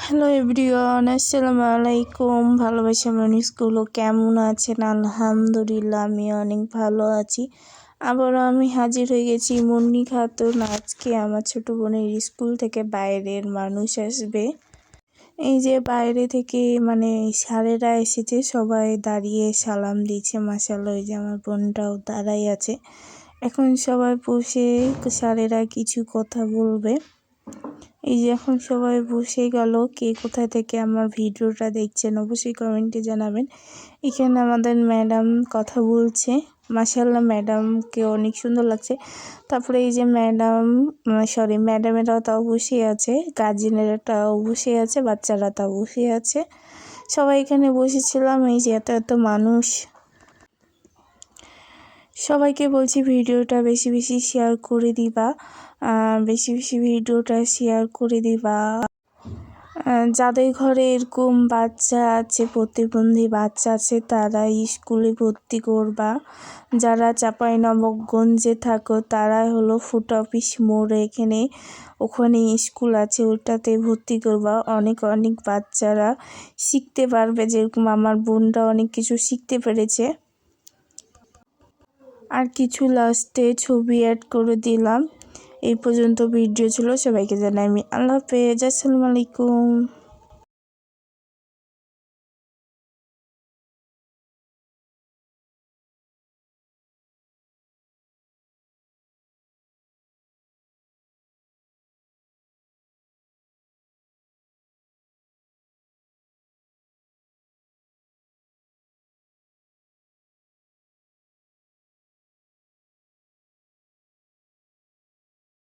Hello everyone, আসসালামু আলাইকুম। ভালোবাসা মানুষগুলো কেমন আছেন? আলহামদুলিল্লাহ, আমি অনেক ভালো আছি। আবারও আমি হাজির হয়ে গেছি মুন্নি খাতুন। আজকে আমার ছোট বোনের স্কুল থেকে বাইরের মানুষ আসবে। এই যে বাইরে থেকে স্যারেরা এসেছে, সবাই দাঁড়িয়ে সালাম দিচ্ছে। মাশাআল্লাহ, ওই যে আমার বোনটাও দাঁড়াই আছে। এখন সবাই বসে স্যারেরা কিছু কথা বলবে। এই যে এখন সবাই বসে গেল। কে কোথা থেকে আমার ভিডিওটা দেখছেন অবশ্যই কমেন্টে জানাবেন। এখানে আমাদের ম্যাডাম কথা বলছে। মাশাআল্লাহ, ম্যাডামকে অনেক সুন্দর লাগছে। তারপরে এই যে ম্যাডামেরাও তাও বসে আছে, গার্জেনেরাটাও বসে আছে, বাচ্চারা তাও বসে আছে। সবাই এখানে বসেছিলাম। এই যে এত এত মানুষ। সবাইকে বলছি ভিডিওটা বেশি বেশি শেয়ার করে দিবা, বেশি বেশি ভিডিওটা শেয়ার করে দিবা। যাদের ঘরে এরকম বাচ্চা আছে, প্রতিবন্ধী বাচ্চা আছে, তারা স্কুলে ভর্তি করবা। যারা চাঁপাইনবাবগঞ্জে থাকো তারা হলো ফুড অফিস মোড়ে ওখানে স্কুল আছে, ওটাতে ভর্তি করবা। অনেক অনেক বাচ্চারা শিখতে পারবে, যেরকম আমার বোনটা অনেক কিছু শিখতে পেরেছে। আর কিছু লাস্টে ছবি অ্যাড করে দিলাম। এই পর্যন্ত ভিডিও ছিল। সবাইকে জানাই আমি আল্লাহ হাফেজ, আসসালামু আলাইকুম।